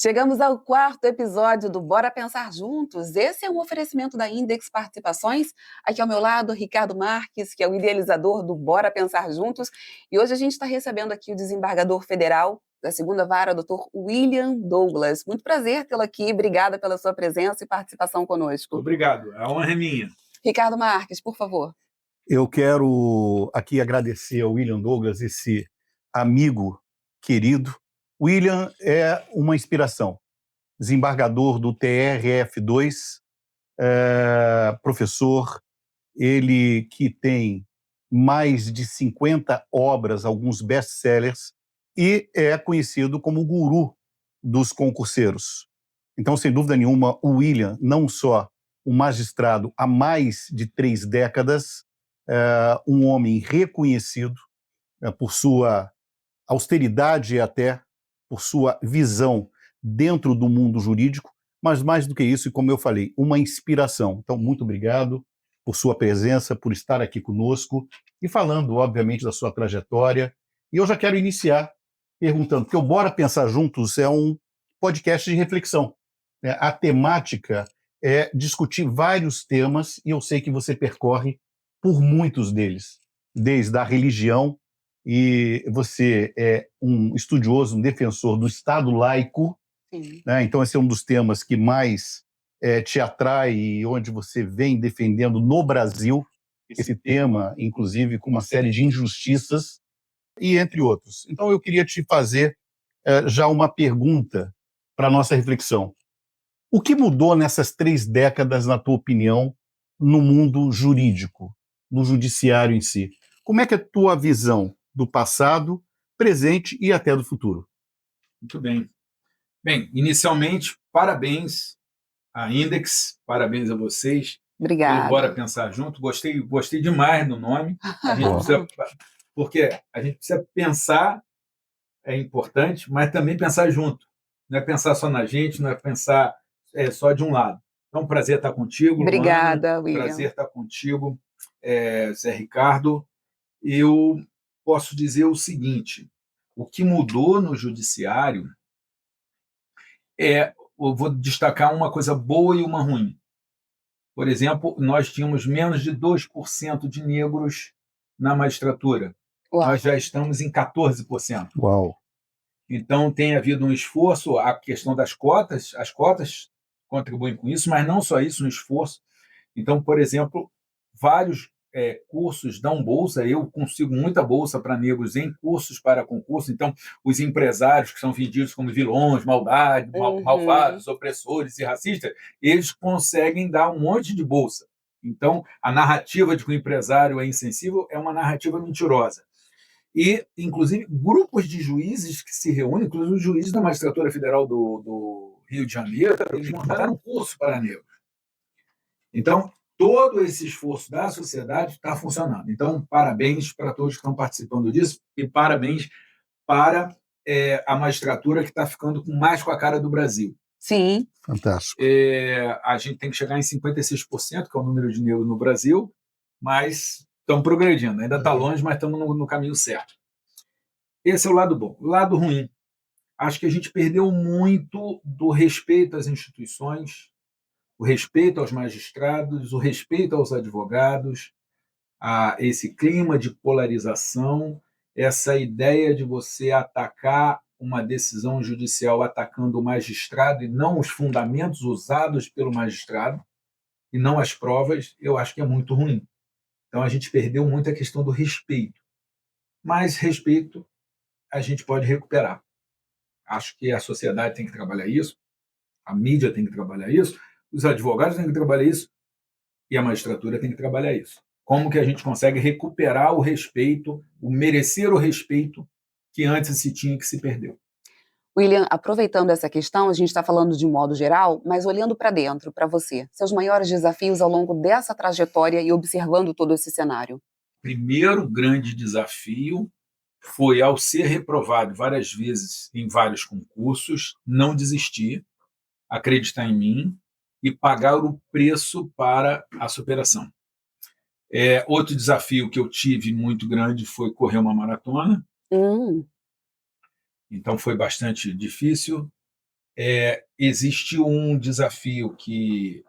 Chegamos ao quarto episódio do Bora Pensar Juntos. Esse é um oferecimento da Index Participações. Aqui ao meu lado, Ricardo Marques, que é o idealizador do Bora Pensar Juntos. E hoje a gente está recebendo aqui o desembargador federal da segunda vara, Dr. William Douglas. Muito prazer tê-lo aqui. Obrigada pela sua presença e participação conosco. Obrigado. A honra é minha. Ricardo Marques, por favor. Eu quero aqui agradecer ao William Douglas, esse amigo querido. William é uma inspiração. Desembargador do TRF2, professor, ele que tem mais de 50 obras, alguns best-sellers, e é conhecido como o guru dos concurseiros. Então, sem dúvida nenhuma, o William, não só um magistrado há mais de 3 décadas, um homem reconhecido por sua austeridade e até por sua visão dentro do mundo jurídico, mas mais do que isso, e como eu falei, uma inspiração. Então, muito obrigado por sua presença, por estar aqui conosco e falando, obviamente, da sua trajetória. E eu já quero iniciar perguntando, porque o Bora Pensar Juntos é um podcast de reflexão. A temática é discutir vários temas e eu sei que você percorre por muitos deles, desde a religião, e você é um estudioso, um defensor do Estado laico, né? Então esse é um dos temas que mais te atrai e onde você vem defendendo no Brasil esse tema, inclusive com uma série de injustiças, e entre outros. Então eu queria te fazer já uma pergunta para a nossa reflexão. O que mudou nessas 3 décadas, na tua opinião, no mundo jurídico, no judiciário em si? Como é que é a tua visão do passado, presente e até do futuro? Muito bem. Bem, inicialmente, parabéns à Index, parabéns a vocês. Obrigada. Pelo Bora Pensar Junto. Gostei demais do nome. Porque a gente precisa pensar, é importante, mas também pensar junto. Não é pensar só na gente, não é pensar só de um lado. Então, prazer estar contigo, Obrigada, Luana. William. Prazer estar contigo, Zé Ricardo. Eu posso dizer o seguinte: o que mudou no judiciário eu vou destacar uma coisa boa e uma ruim. Por exemplo, nós tínhamos menos de 2% de negros na magistratura. Uau. Nós já estamos em 14%. Uau! Então, tem havido um esforço, a questão das cotas, as cotas contribuem com isso, mas não só isso, um esforço. Então, por exemplo, vários cursos dão bolsa, eu consigo muita bolsa para negros em cursos para concurso. Então, os empresários que são vendidos como vilões, malvados, opressores e racistas, eles conseguem dar um monte de bolsa. Então, a narrativa de que o empresário é insensível é uma narrativa mentirosa. E, inclusive, grupos de juízes que se reúnem, inclusive os juízes da Magistratura Federal do Rio de Janeiro, eles montaram um curso para negros. Então, todo esse esforço da sociedade está funcionando. Então, parabéns para todos que estão participando disso e parabéns para a magistratura que está ficando mais com a cara do Brasil. Sim. Fantástico. A gente tem que chegar em 56%, que é o número de negros no Brasil, mas estamos progredindo. Ainda está longe, mas estamos no caminho certo. Esse é o lado bom. O lado ruim, acho que a gente perdeu muito do respeito às instituições, o respeito aos magistrados, o respeito aos advogados, a esse clima de polarização, essa ideia de você atacar uma decisão judicial atacando o magistrado e não os fundamentos usados pelo magistrado, e não as provas, eu acho que é muito ruim. Então, a gente perdeu muito a questão do respeito. Mas respeito a gente pode recuperar. Acho que a sociedade tem que trabalhar isso, a mídia tem que trabalhar isso, os advogados têm que trabalhar isso e a magistratura tem que trabalhar isso. Como que a gente consegue recuperar o respeito, o merecer o respeito que antes se tinha e que se perdeu? William, aproveitando essa questão, a gente está falando de um modo geral, mas olhando para dentro, para você, seus maiores desafios ao longo dessa trajetória e observando todo esse cenário. Primeiro grande desafio foi, ao ser reprovado várias vezes em vários concursos, não desistir, acreditar em mim e pagar o preço para a superação. Outro desafio que eu tive muito grande foi correr uma maratona. Então foi bastante difícil. existe um desafio que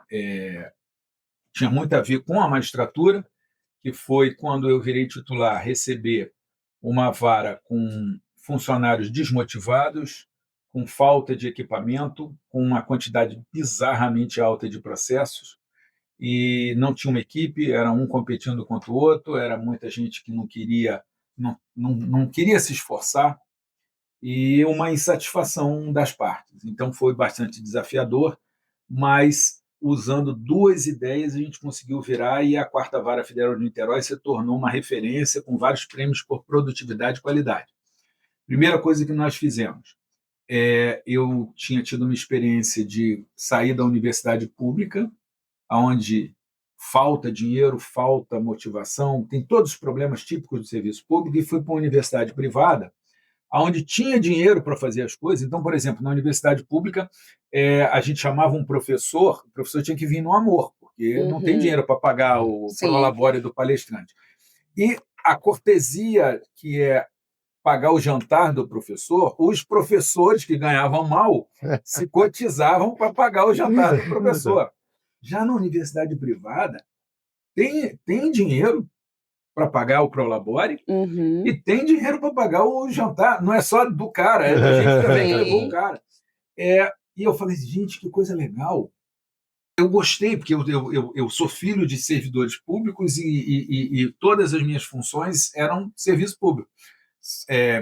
tinha muito a ver com a magistratura, que foi quando eu virei titular, receber uma vara com funcionários desmotivados, com falta de equipamento, com uma quantidade bizarramente alta de processos, e não tinha uma equipe, era um competindo contra o outro, era muita gente que não queria se esforçar, e uma insatisfação das partes. Então foi bastante desafiador, mas usando duas ideias a gente conseguiu virar, e a Quarta Vara Federal de Niterói se tornou uma referência com vários prêmios por produtividade e qualidade. Primeira coisa que nós fizemos, eu tinha tido uma experiência de sair da universidade pública, onde falta dinheiro, falta motivação, tem todos os problemas típicos do serviço público, e fui para uma universidade privada, onde tinha dinheiro para fazer as coisas. Então, por exemplo, na universidade pública, a gente chamava um professor, o professor tinha que vir no amor, porque não tem dinheiro para pagar o prolabore do palestrante. E a cortesia, que é pagar o jantar do professor, os professores que ganhavam mal se cotizavam para pagar o jantar do professor. Já na universidade privada, tem dinheiro para pagar o prolabore e tem dinheiro para pagar o jantar. Não é só do cara, é da gente também que levou o cara. E eu falei, gente, que coisa legal. Eu gostei, porque eu sou filho de servidores públicos, e todas as minhas funções eram serviço público.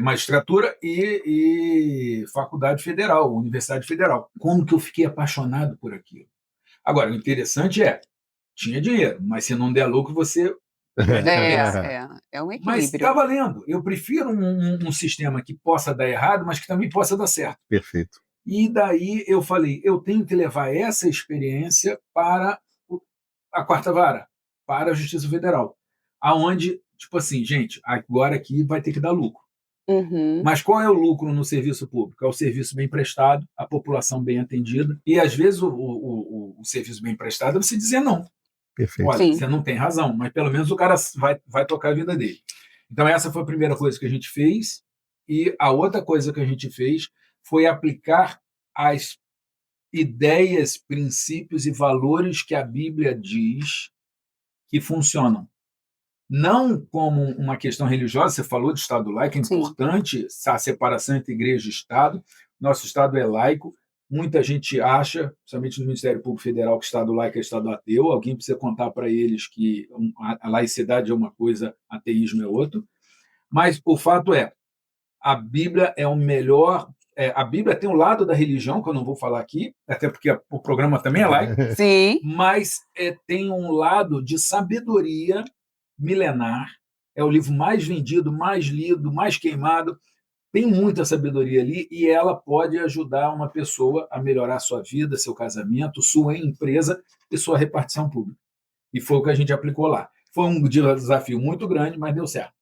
Magistratura e faculdade federal, universidade federal. Como que eu fiquei apaixonado por aquilo? Agora, o interessante tinha dinheiro, mas se não der lucro, você... É um Mas equilíbrio. está valendo. Eu prefiro um sistema que possa dar errado, mas que também possa dar certo. Perfeito. E daí eu falei, eu tenho que levar essa experiência para a Quarta Vara, para a Justiça Federal, aonde, tipo assim, gente, agora aqui vai ter que dar lucro. Mas qual é o lucro no serviço público? É o serviço bem prestado, a população bem atendida, e às vezes o serviço bem prestado é você dizer não. Perfeito. Olha, você não tem razão, mas pelo menos o cara vai tocar a vida dele. Então essa foi a primeira coisa que a gente fez, e a outra coisa que a gente fez foi aplicar as ideias, princípios e valores que a Bíblia diz que funcionam. Não como uma questão religiosa, você falou de Estado laico, é importante a separação entre igreja e Estado. Nosso Estado é laico. Muita gente acha, principalmente no Ministério Público Federal, que Estado laico é Estado ateu. Alguém precisa contar para eles que a laicidade é uma coisa, ateísmo é outro. Mas o fato a Bíblia é o melhor... a Bíblia tem um lado da religião, que eu não vou falar aqui, até porque o programa também é laico, mas tem um lado de sabedoria milenar, é o livro mais vendido, mais lido, mais queimado, tem muita sabedoria ali, e ela pode ajudar uma pessoa a melhorar sua vida, seu casamento, sua empresa e sua repartição pública. E foi o que a gente aplicou lá. Foi um desafio muito grande, mas deu certo.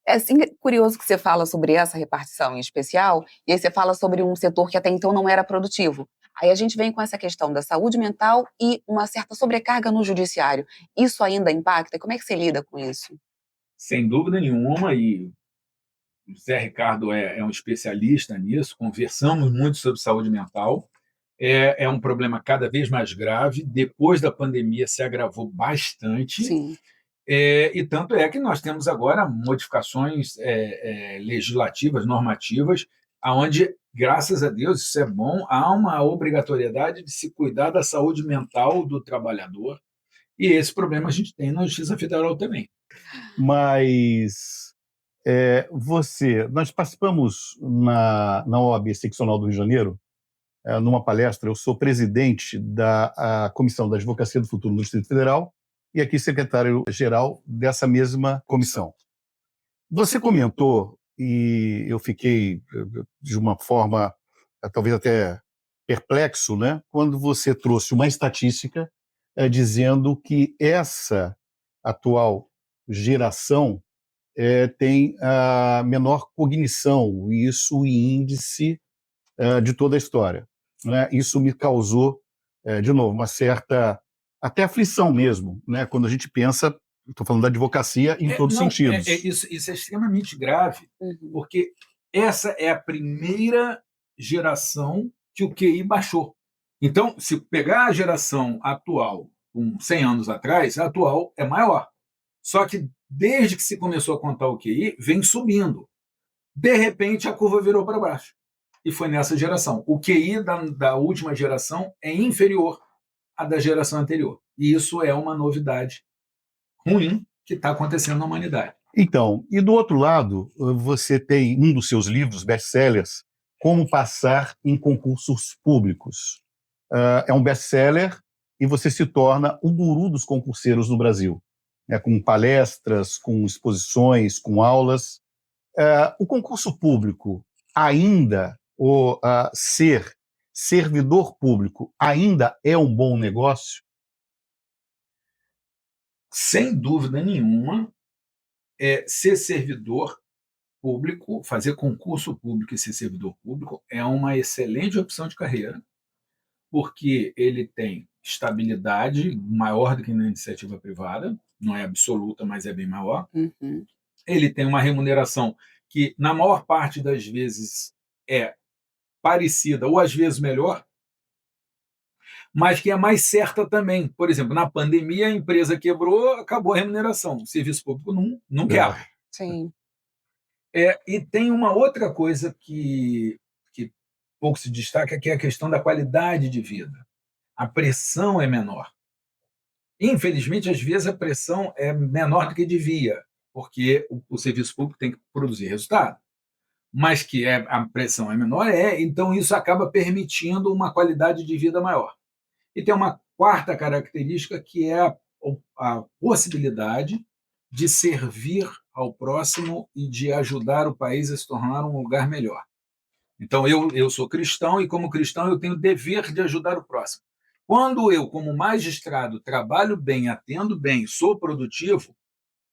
É assim, curioso que você fala sobre essa repartição em especial, e aí você fala sobre um setor que até então não era produtivo. Aí a gente vem com essa questão da saúde mental e uma certa sobrecarga no judiciário. Isso ainda impacta? Como é que você lida com isso? Sem dúvida nenhuma, e o Zé Ricardo é um especialista nisso, conversamos muito sobre saúde mental. É um problema cada vez mais grave, depois da pandemia se agravou bastante. Sim. E tanto é que nós temos agora modificações legislativas, normativas, onde, graças a Deus, isso é bom, há uma obrigatoriedade de se cuidar da saúde mental do trabalhador, e esse problema a gente tem na Justiça Federal também. Mas nós participamos na OAB Seccional do Rio de Janeiro, numa palestra. Eu sou presidente da Comissão da Advocacia do Futuro no Distrito Federal, e aqui secretário-geral dessa mesma comissão. Você comentou, e eu fiquei de uma forma talvez até perplexo, né, quando você trouxe uma estatística dizendo que essa atual geração tem a menor cognição, e isso o índice de toda a história, né? Isso me causou, de novo, uma certa até aflição mesmo, né? Quando a gente pensa, estou falando da advocacia em todos os sentidos. Isso é extremamente grave, porque essa é a primeira geração que o QI baixou. Então, se pegar a geração atual, com 100 anos atrás, a atual é maior. Só que, desde que se começou a contar o QI, vem subindo. De repente, a curva virou para baixo. E foi nessa geração. O QI da última geração é inferior à da geração anterior. E isso é uma novidade ruim que está acontecendo na humanidade. Então, e do outro lado, você tem um dos seus livros best-sellers, Como Passar em Concursos Públicos. É um best-seller e você se torna o guru dos concurseiros no Brasil, né, com palestras, com exposições, com aulas. O concurso público ainda, ser servidor público ainda é um bom negócio? Sem dúvida nenhuma, ser servidor público, fazer concurso público e ser servidor público é uma excelente opção de carreira, porque ele tem estabilidade maior do que na iniciativa privada, não é absoluta, mas é bem maior. Uhum. Ele tem uma remuneração que, na maior parte das vezes, é parecida ou às vezes melhor, mas que é mais certa também. Por exemplo, na pandemia, a empresa quebrou, acabou a remuneração. O serviço público não quebra. Sim. E tem uma outra coisa que pouco se destaca, que é a questão da qualidade de vida. A pressão é menor. Infelizmente, às vezes, a pressão é menor do que devia, porque o serviço público tem que produzir resultado. Mas que a pressão é menor, então isso acaba permitindo uma qualidade de vida maior. E tem uma quarta característica, que é a possibilidade de servir ao próximo e de ajudar o país a se tornar um lugar melhor. Então, eu sou cristão e, como cristão, eu tenho o dever de ajudar o próximo. Quando eu, como magistrado, trabalho bem, atendo bem, sou produtivo,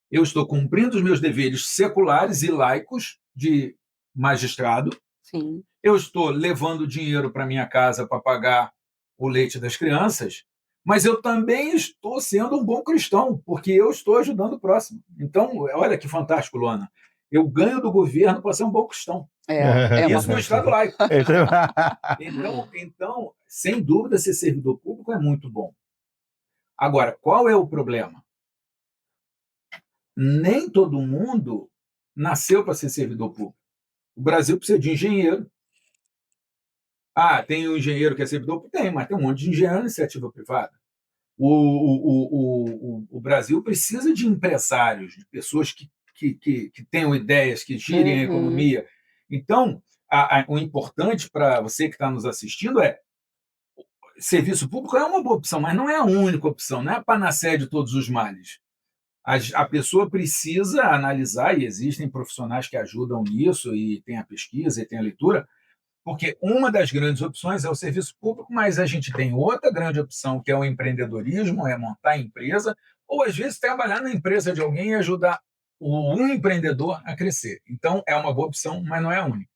eu estou cumprindo os meus deveres seculares e laicos de magistrado. Sim. Eu estou levando dinheiro para minha casa para pagar o leite das crianças, mas eu também estou sendo um bom cristão, porque eu estou ajudando o próximo. Então, olha que fantástico, Luana. Eu ganho do governo para ser um bom cristão. É uma Isso no Estado laico. Então, sem dúvida, ser servidor público é muito bom. Agora, qual é o problema? Nem todo mundo nasceu para ser servidor público. O Brasil precisa de engenheiro. Tem um engenheiro que é servidor público? Tem, mas tem um monte de engenheiro na iniciativa privada. O Brasil precisa de empresários, de pessoas que tenham ideias, que girem a economia. Então, o importante para você que está nos assistindo serviço público é uma boa opção, mas não é a única opção, não é a panaceia de todos os males. A pessoa precisa analisar, e existem profissionais que ajudam nisso, e tem a pesquisa, e tem a leitura, porque uma das grandes opções é o serviço público, mas a gente tem outra grande opção, que é o empreendedorismo, é montar a empresa, ou às vezes trabalhar na empresa de alguém e ajudar um empreendedor a crescer. Então, é uma boa opção, mas não é a única.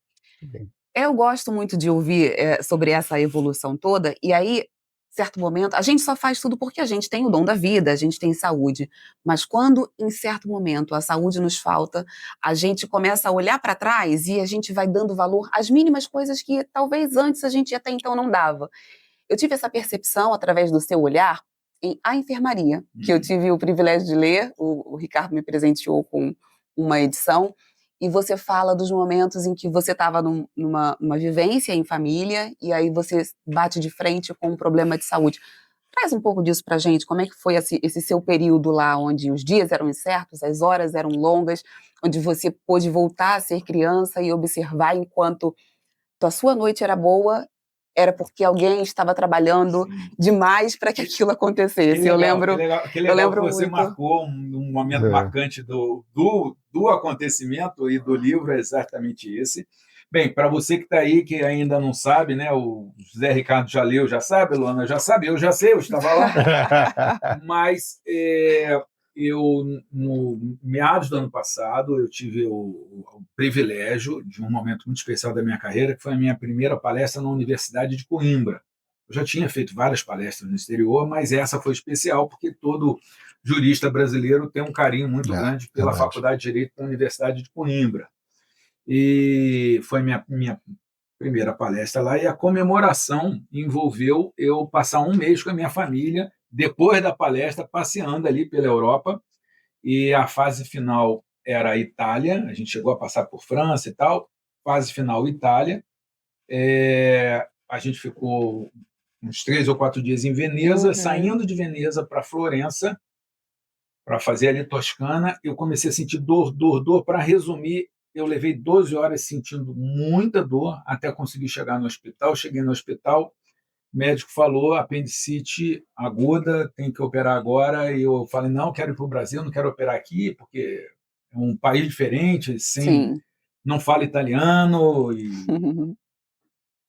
Eu gosto muito de ouvir sobre essa evolução toda, e aí, certo momento, a gente só faz tudo porque a gente tem o dom da vida, a gente tem saúde, mas quando, em certo momento, a saúde nos falta, a gente começa a olhar para trás e a gente vai dando valor às mínimas coisas que talvez antes a gente até então não dava. Eu tive essa percepção através do seu olhar em A Enfermaria, que eu tive o privilégio de ler, o Ricardo me presenteou com uma edição, e você fala dos momentos em que você estava numa vivência em família, e aí você bate de frente com um problema de saúde. Traz um pouco disso pra gente, como é que foi esse seu período lá, onde os dias eram incertos, as horas eram longas, onde você pôde voltar a ser criança e observar enquanto a sua noite era boa, era porque alguém estava trabalhando demais para que aquilo acontecesse. Que eu legal, lembro, que legal eu lembro que você muito. marcou um momento marcante do acontecimento, e do livro é exatamente esse. Bem, para você que está aí, que ainda não sabe, né, o José Ricardo já leu, já sabe, a Luana já sabe, eu já sei, eu estava lá. Mas eu, no meados do ano passado, eu tive o privilégio de um momento muito especial da minha carreira, que foi a minha primeira palestra na Universidade de Coimbra. Eu já tinha feito várias palestras no exterior, mas essa foi especial porque todo jurista brasileiro tem um carinho muito grande pela Faculdade de Direito da Universidade de Coimbra. E foi minha primeira palestra lá, e a comemoração envolveu eu passar um mês com a minha família, depois da palestra, passeando ali pela Europa, e a fase final era a Itália, a gente chegou a passar por França e tal, fase final Itália, a gente ficou uns 3 ou 4 dias em Veneza, Uhum. saindo de Veneza para Florença, para fazer ali Toscana, eu comecei a sentir dor, dor, dor. Para resumir, eu levei 12 horas sentindo muita dor até conseguir chegar no hospital. Cheguei no hospital, o médico falou apendicite aguda, tem que operar agora. E eu falei, não, quero ir para o Brasil, não quero operar aqui, porque é um país diferente, Sim. não fala italiano.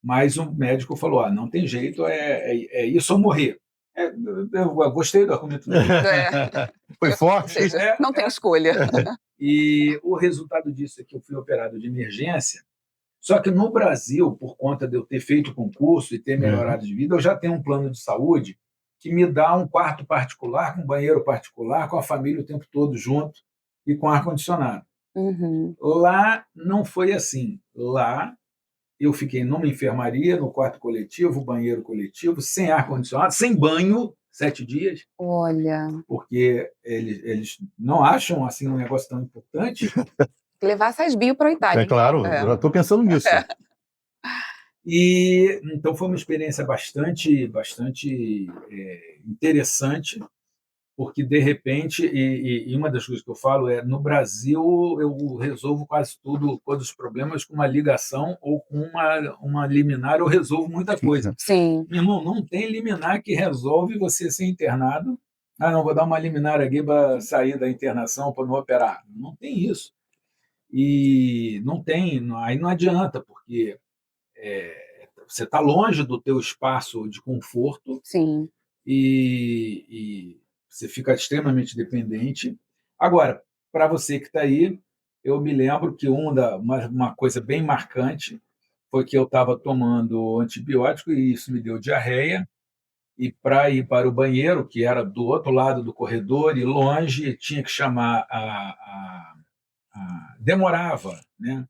Mas o médico falou, não tem jeito, é isso ou morrer. Eu gostei do argumento dele. Foi Ou forte. seja, não tem escolha. E o resultado disso é que eu fui operado de emergência. Só que no Brasil, por conta de eu ter feito concurso e ter melhorado de vida, eu já tenho um plano de saúde que me dá um quarto particular, com banheiro particular, com a família o tempo todo junto e com ar-condicionado. Uhum. Lá não foi assim. Lá eu fiquei numa enfermaria, no quarto coletivo, banheiro coletivo, sem ar-condicionado, sem banho, 7 dias, Olha, porque eles não acham assim um negócio tão importante. levar essas bio para a Itália, É claro, então. eu já estou pensando nisso. E então foi uma experiência bastante interessante, porque de repente, e uma das coisas que eu falo é, no Brasil eu resolvo quase tudo, todos os problemas com uma ligação ou com uma liminar, eu resolvo muita coisa. Sim. Meu irmão, não tem liminar que resolve você ser internado. Não, vou dar uma liminar aqui para sair da internação, para não operar. Não tem isso. E não tem, aí não adianta, porque você está longe do teu espaço de conforto Sim. e você fica extremamente dependente. Agora, para você que está aí, eu me lembro que uma coisa bem marcante foi que eu estava tomando antibiótico e isso me deu diarreia. E para ir para o banheiro, que era do outro lado do corredor e longe, tinha que chamar demorava, né?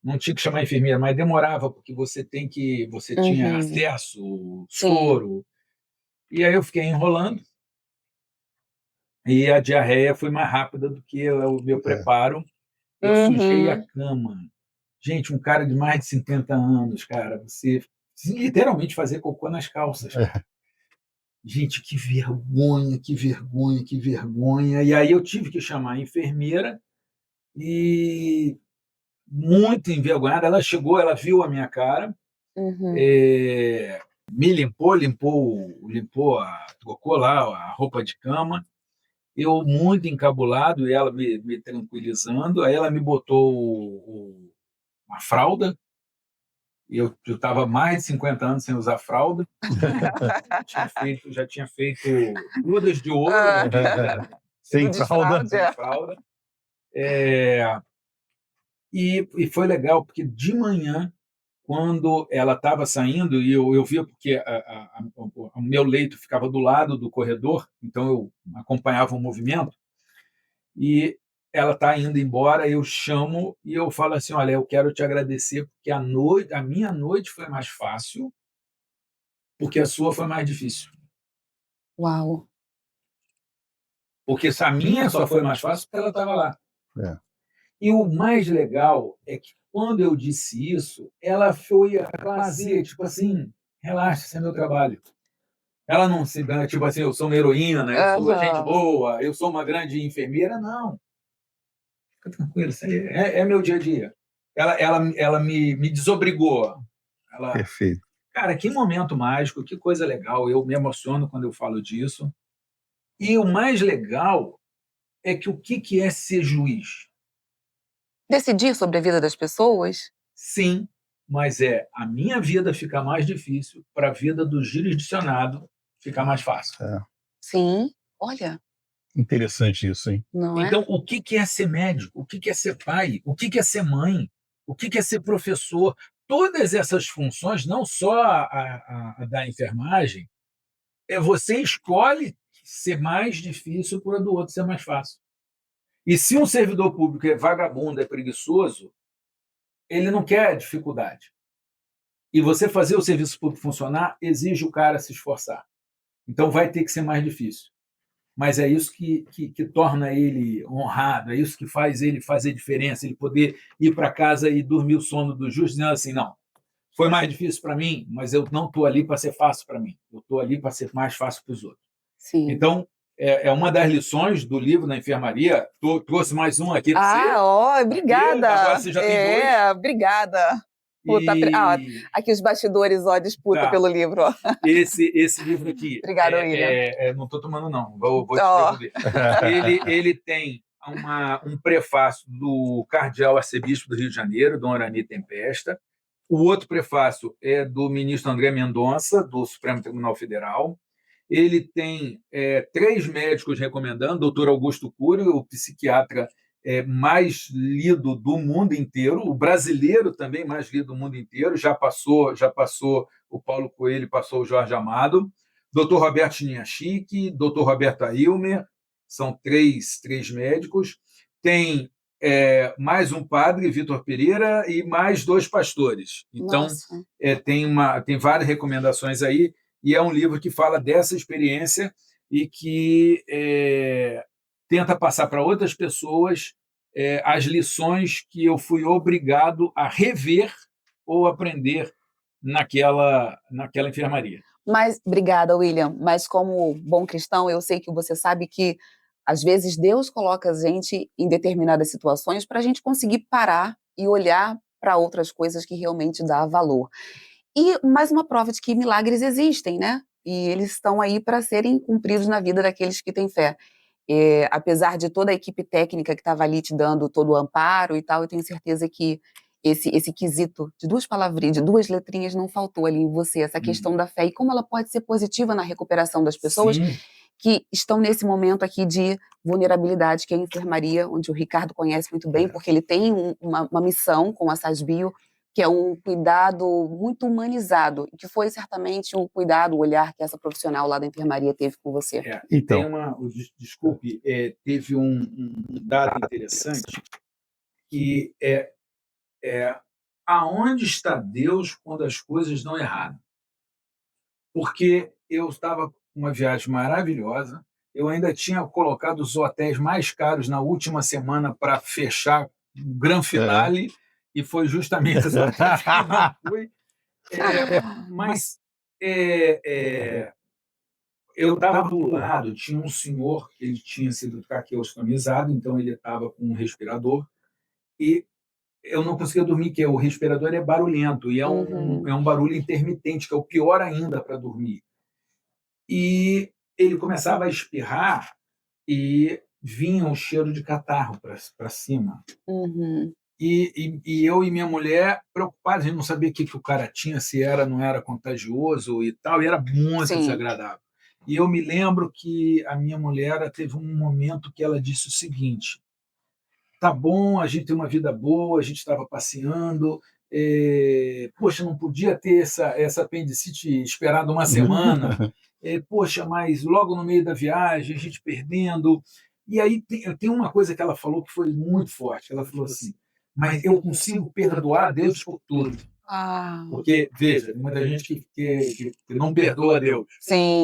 Não tinha que chamar a enfermeira, mas demorava, porque você tinha Uhum. acesso, Sim. soro. E aí eu fiquei enrolando, e a diarreia foi mais rápida do que o meu preparo. Eu sujei a Uhum. cama. Gente, um cara de mais de 50 anos, cara, você literalmente fazer cocô nas calças. Gente, que vergonha, que vergonha, que vergonha. E aí eu tive que chamar a enfermeira e, muito envergonhada, ela chegou, ela viu a minha cara, Uhum. me limpou, trocou lá a roupa de cama. Eu muito encabulado e ela me tranquilizando. Aí ela me botou uma fralda. Eu estava mais de 50 anos sem usar fralda. Já tinha feito bodas de ouro na vida, Sem Do fralda. desfraude, sem fralda. E foi legal, porque de manhã, quando ela estava saindo, e eu via porque o meu leito ficava do lado do corredor, então eu acompanhava o movimento, e ela está indo embora, eu chamo e eu falo assim, olha, eu quero te agradecer, porque a minha noite foi mais fácil, porque a sua foi mais difícil. Uau. Porque se a minha só foi mais fácil, porque ela estava lá. É. E o mais legal é que, quando eu disse isso, ela foi fazer, tipo assim, relaxa, esse é meu trabalho. Ela não se dá, tipo assim, eu sou uma heroína, eu sou uma gente boa, eu sou uma grande enfermeira. Não, fica tranquilo, isso aí é meu dia a dia. Ela me desobrigou. Perfeito. Cara, que momento mágico, que coisa legal. Eu me emociono quando eu falo disso. E o mais legal é que o que é ser juiz? Decidir sobre a vida das pessoas? Sim, mas é a minha vida ficar mais difícil para a vida do jurisdicionado ficar mais fácil. Sim. Olha, Interessante isso, hein? não é? Então, o que é ser médico? O que é ser pai? O que é ser mãe? O que é ser professor? Todas essas funções, não só a da enfermagem, você escolhe ser mais difícil para o do outro ser mais fácil. E se um servidor público é vagabundo, é preguiçoso, ele não quer dificuldade. E você fazer o serviço público funcionar exige o cara se esforçar. Então vai ter que ser mais difícil. Mas é isso que torna ele honrado, é isso que faz ele fazer diferença, ele poder ir para casa e dormir o sono do justo, dizendo assim, não, foi mais difícil para mim, mas eu não estou ali para ser fácil para mim, eu estou ali para ser mais fácil para os outros. Sim. Então, é uma das lições do livro na enfermaria. Trouxe mais um aqui para você. Obrigada. Aqui, agora você já tem dois. Obrigada. Aqui os bastidores, disputa pelo livro. Esse livro aqui. Obrigada, William. Não estou tomando, não. Vou te devolver. Ele tem um prefácio do cardeal arcebispo do Rio de Janeiro, Dom Arani Tempesta. O outro prefácio é do ministro André Mendonça, do Supremo Tribunal Federal. Ele tem 3 médicos recomendando, doutor Augusto Cury, o psiquiatra mais lido do mundo inteiro, o brasileiro também mais lido do mundo inteiro, já passou o Paulo Coelho, passou o Jorge Amado, doutor Roberto Chiniachique, doutor Roberto Ailmer, são três médicos, tem mais um padre, Vitor Pereira, e mais 2 pastores. Então, tem várias recomendações aí, e é um livro que fala dessa experiência e que tenta passar para outras pessoas as lições que eu fui obrigado a rever ou aprender naquela enfermaria. Mas, obrigada, William. Mas como bom cristão, eu sei que você sabe que, às vezes, Deus coloca a gente em determinadas situações para a gente conseguir parar e olhar para outras coisas que realmente dá valor. E mais uma prova de que milagres existem, né? E eles estão aí para serem cumpridos na vida daqueles que têm fé. Apesar de toda a equipe técnica que estava ali te dando todo o amparo e tal, eu tenho certeza que esse quesito de 2 palavrinhas, de 2 letrinhas não faltou ali em você, essa questão da fé e como ela pode ser positiva na recuperação das pessoas que estão nesse momento aqui de vulnerabilidade, que é a enfermaria, onde o Ricardo conhece muito bem, porque ele tem uma missão com a SASBio, que é um cuidado muito humanizado, que foi certamente o cuidado, o olhar que essa profissional lá da enfermaria teve com você. Então, desculpe, teve um dado interessante, que aonde está Deus quando as coisas dão errado? Porque eu estava com uma viagem maravilhosa, eu ainda tinha colocado os hotéis mais caros na última semana para fechar o grande finale, e foi justamente essa que eu não fui. Mas eu estava do lado, tinha um senhor, ele tinha sido traqueostomizado, então ele estava com um respirador, e eu não conseguia dormir, porque o respirador é barulhento, e é um barulho intermitente, que é o pior ainda para dormir. E ele começava a espirrar e vinha um cheiro de catarro para cima. E eu e minha mulher preocupados, a gente não sabia o que o cara tinha, se era, não era contagioso e tal, e era muito desagradável. E eu me lembro que a minha mulher teve um momento que ela disse o seguinte: tá bom, a gente tem uma vida boa, a gente estava passeando, poxa, não podia ter essa apendicite esperado uma semana, poxa, mas logo no meio da viagem, a gente perdendo. E aí tem uma coisa que ela falou que foi muito forte, ela falou assim: mas eu consigo perdoar a Deus por tudo. Porque, veja, tem muita gente que não perdoa a Deus,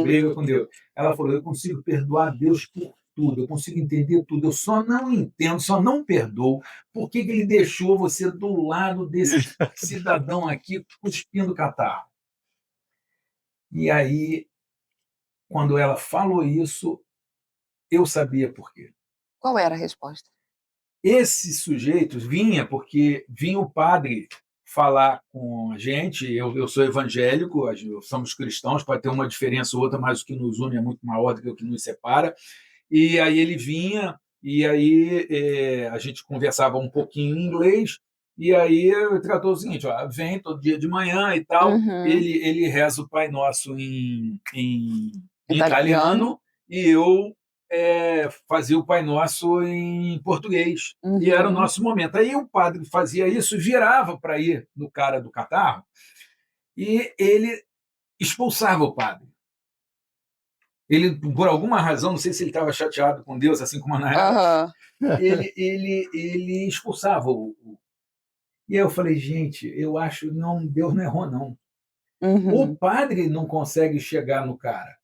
briga com Deus. Ela falou: eu consigo perdoar a Deus por tudo, eu consigo entender tudo, eu só não entendo, só não perdoo por que ele deixou você do lado desse cidadão aqui cuspindo catarro. E aí, quando ela falou isso, eu sabia por quê. Qual era a resposta? Esse sujeito vinha porque vinha o padre falar com a gente. Eu sou evangélico, somos cristãos, pode ter uma diferença ou outra, mas o que nos une é muito maior do que o que nos separa. E aí ele vinha, e aí a gente conversava um pouquinho em inglês, e aí tratou o seguinte: vem todo dia de manhã e tal. Ele reza o Pai Nosso em italiano, e eu fazia o Pai Nosso em português. E era o nosso momento. Aí o padre fazia isso, virava para ir no cara do catarro, e ele expulsava o padre. Ele, por alguma razão, não sei se ele estava chateado com Deus, assim como a Ana, ele expulsava E aí eu falei, gente, eu acho, não, Deus não errou, não. O Uhum. padre não consegue chegar no cara,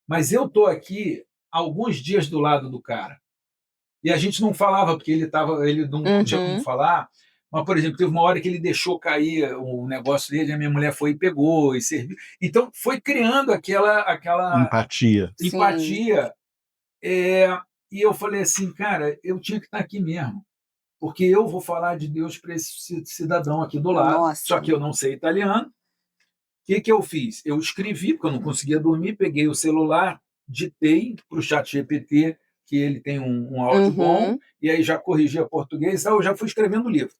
mas eu estou aqui alguns dias do lado do cara. E a gente não falava, porque ele não tinha como Uhum. falar, mas, por exemplo, teve uma hora que ele deixou cair o negócio dele, a minha mulher foi e pegou e serviu. Então, foi criando aquela Empatia. Sim. empatia. é, e eu falei assim, cara, eu tinha que estar aqui mesmo, porque eu vou falar de Deus para esse cidadão aqui do lado, só Nossa. que eu não sei italiano. O que eu fiz? Eu escrevi, porque eu não conseguia dormir, peguei o celular, ditei para o chat GPT, que ele tem um áudio bom, Uhum. e aí já corrigia português, aí eu já fui escrevendo o livro.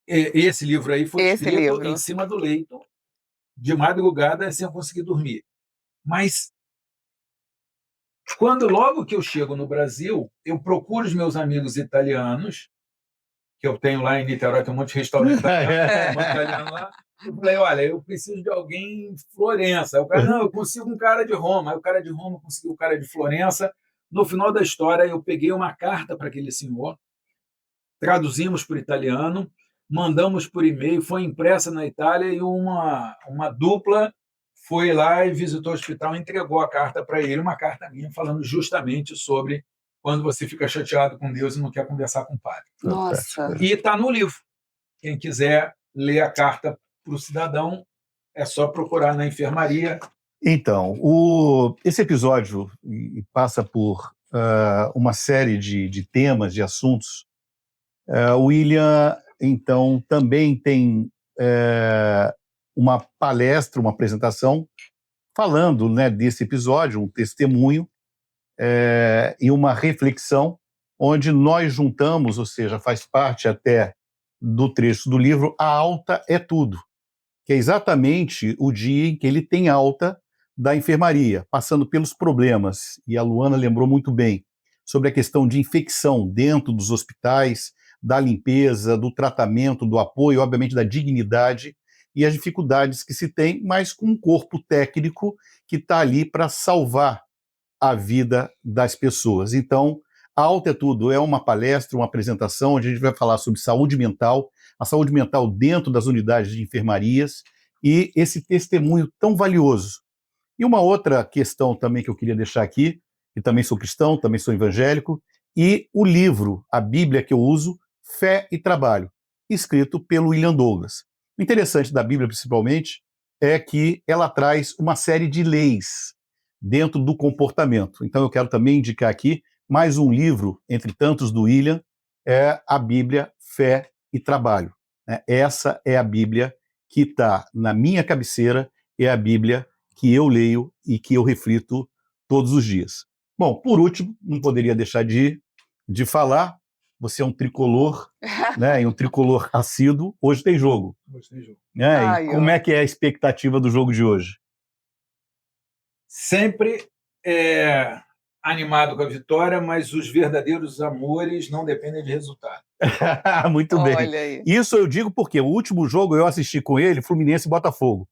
Esse livro aí foi Esse escrito em livro. cima do leito, de madrugada, sem eu conseguir dormir. Mas logo que eu chego no Brasil, eu procuro os meus amigos italianos, que eu tenho lá em Niterói, tem um monte de restaurante italiano, tem um monte de italiano lá. Eu falei, olha, eu preciso de alguém em Florença. Aí o cara, não, eu consigo um cara de Roma. Aí o cara de Roma conseguiu o cara de Florença. No final da história, eu peguei uma carta para aquele senhor, traduzimos para o italiano, mandamos por e-mail, foi impressa na Itália e uma dupla foi lá e visitou o hospital e entregou a carta para ele, uma carta minha falando justamente sobre quando você fica chateado com Deus e não quer conversar com o padre. Nossa. E está no livro. Quem quiser ler a carta para o cidadão, é só procurar na enfermaria. Então, esse episódio passa por uma série de temas, de assuntos. O William, então, também tem uma palestra, uma apresentação, falando, né, desse episódio, um testemunho e uma reflexão, onde nós juntamos, ou seja, faz parte até do trecho do livro A Alta é Tudo, que é exatamente o dia em que ele tem alta da enfermaria, passando pelos problemas, e a Luana lembrou muito bem, sobre a questão de infecção dentro dos hospitais, da limpeza, do tratamento, do apoio, obviamente da dignidade e as dificuldades que se tem, mas com um corpo técnico que está ali para salvar a vida das pessoas. Então, a Alta é Tudo é uma palestra, uma apresentação, onde a gente vai falar sobre saúde mental, a saúde mental dentro das unidades de enfermarias e esse testemunho tão valioso. E uma outra questão também que eu queria deixar aqui, que também sou cristão, também sou evangélico, e o livro, a Bíblia que eu uso, Fé e Trabalho, escrito pelo William Douglas. O interessante da Bíblia, principalmente, é que ela traz uma série de leis dentro do comportamento. Então eu quero também indicar aqui mais um livro, entre tantos do William, é a Bíblia Fé e Trabalho. Essa é a Bíblia que está na minha cabeceira, é a Bíblia que eu leio e que eu reflito todos os dias. Bom, por último, não poderia deixar de falar, você é um tricolor, né, e um tricolor assíduo, hoje tem jogo. Né? E Ai, como ó. é que é a expectativa do jogo de hoje? Sempre animado com a vitória, mas os verdadeiros amores não dependem de resultado. Muito bem. Olha aí. Isso eu digo porque o último jogo eu assisti com ele, Fluminense e Botafogo.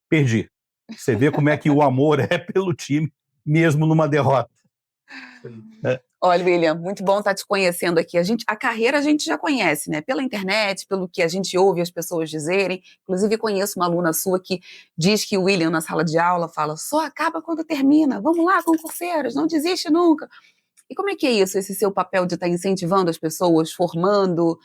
Perdi. Você vê como é que o amor é pelo time, mesmo numa derrota. Olha, William, muito bom estar te conhecendo aqui. A carreira a gente já conhece, né? Pela internet, pelo que a gente ouve as pessoas dizerem. Inclusive, conheço uma aluna sua que diz que o William, na sala de aula, fala: só acaba quando termina. Vamos lá, concurseiros, não desiste nunca. E como é que é isso, esse seu papel de estar incentivando as pessoas, formando? O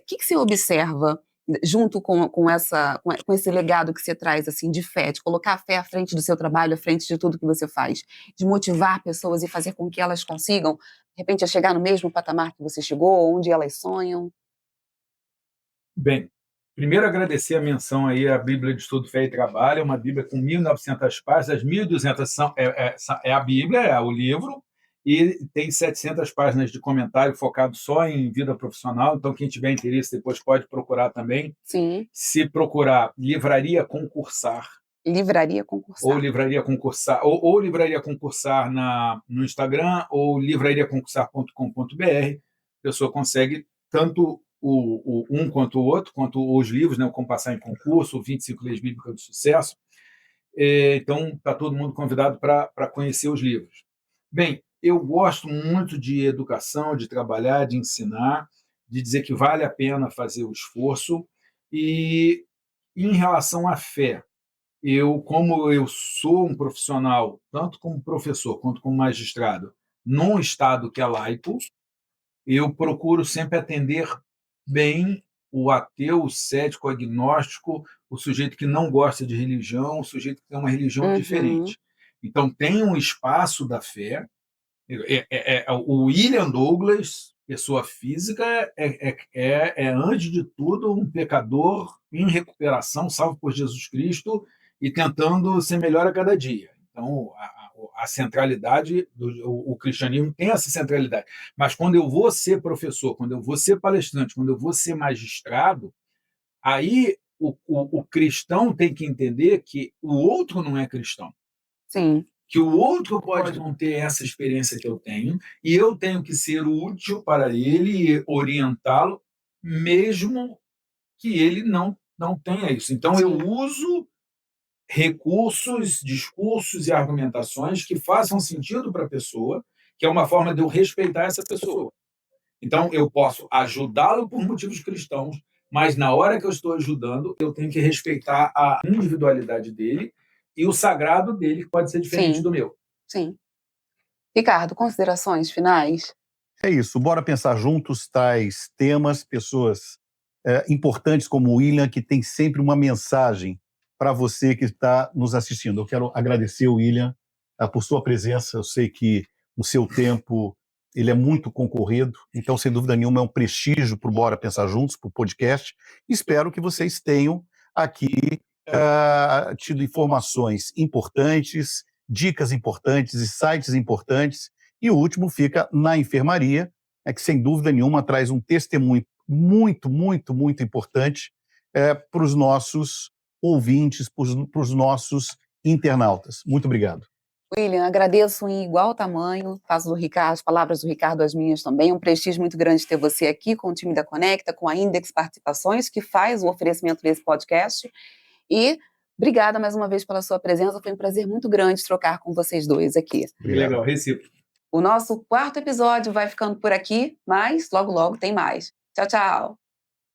que você observa junto com esse legado que você traz assim de fé, de colocar a fé à frente do seu trabalho, à frente de tudo que você faz, de motivar pessoas e fazer com que elas consigam, de repente, a chegar no mesmo patamar que você chegou, onde elas sonham? Bem, primeiro agradecer a menção aí à Bíblia de Estudo, Fé e Trabalho, é uma Bíblia com 1.900 páginas, 1.200 é a Bíblia, é o livro, e tem 700 páginas de comentário focado só em vida profissional, então quem tiver interesse depois pode procurar também. Sim, Se procurar Livraria Concursar, livraria ou concursar. Livraria Concursar, ou Livraria Concursar no Instagram, ou livrariaconcursar.com.br, a pessoa consegue tanto um quanto o outro, quanto os livros, né, o Como Passar em Concurso, 25 Leis Bíblicas do Sucesso. Então, está todo mundo convidado para conhecer os livros. Bem, eu gosto muito de educação, de trabalhar, de ensinar, de dizer que vale a pena fazer o esforço. E em relação à fé, como eu sou um profissional, tanto como professor quanto como magistrado, num estado que é laico, eu procuro sempre atender bem o ateu, o cético, o agnóstico, o sujeito que não gosta de religião, o sujeito que tem uma religião Uhum. diferente. Então, tem um espaço da fé. O William Douglas, pessoa física, antes de tudo, um pecador em recuperação, salvo por Jesus Cristo, e tentando ser melhor a cada dia. Então, a centralidade, o cristianismo tem essa centralidade. Mas quando eu vou ser professor, quando eu vou ser palestrante, quando eu vou ser magistrado, aí o cristão tem que entender que o outro não é cristão. Sim. Que o outro pode não ter essa experiência que eu tenho, e eu tenho que ser útil para ele e orientá-lo, mesmo que ele não tenha isso. Então, eu uso recursos, discursos e argumentações que façam sentido para a pessoa, que é uma forma de eu respeitar essa pessoa. Então, eu posso ajudá-lo por motivos cristãos, mas na hora que eu estou ajudando, eu tenho que respeitar a individualidade dele e o sagrado dele, que pode ser diferente do meu. Sim. Ricardo, considerações finais? É isso. Bora Pensar Juntos traz temas, pessoas importantes como o William, que tem sempre uma mensagem para você que está nos assistindo. Eu quero agradecer o William por sua presença. Eu sei que o seu tempo ele é muito concorrido, então, sem dúvida nenhuma, é um prestígio para o Bora Pensar Juntos, para o podcast. Espero que vocês tenham aqui tido informações importantes, dicas importantes e sites importantes. E o último fica na enfermaria, que sem dúvida nenhuma traz um testemunho muito, muito, muito importante para os nossos ouvintes, para os nossos internautas. Muito obrigado. William, agradeço em igual tamanho, faço do Ricardo, as palavras do Ricardo as minhas também, é um prestígio muito grande ter você aqui com o time da Conecta, com a Index Participações, que faz o oferecimento desse podcast, e obrigada mais uma vez pela sua presença, foi um prazer muito grande trocar com vocês dois aqui. Legal, recíproco. O nosso 4º episódio vai ficando por aqui, mas logo, logo tem mais. Tchau, tchau!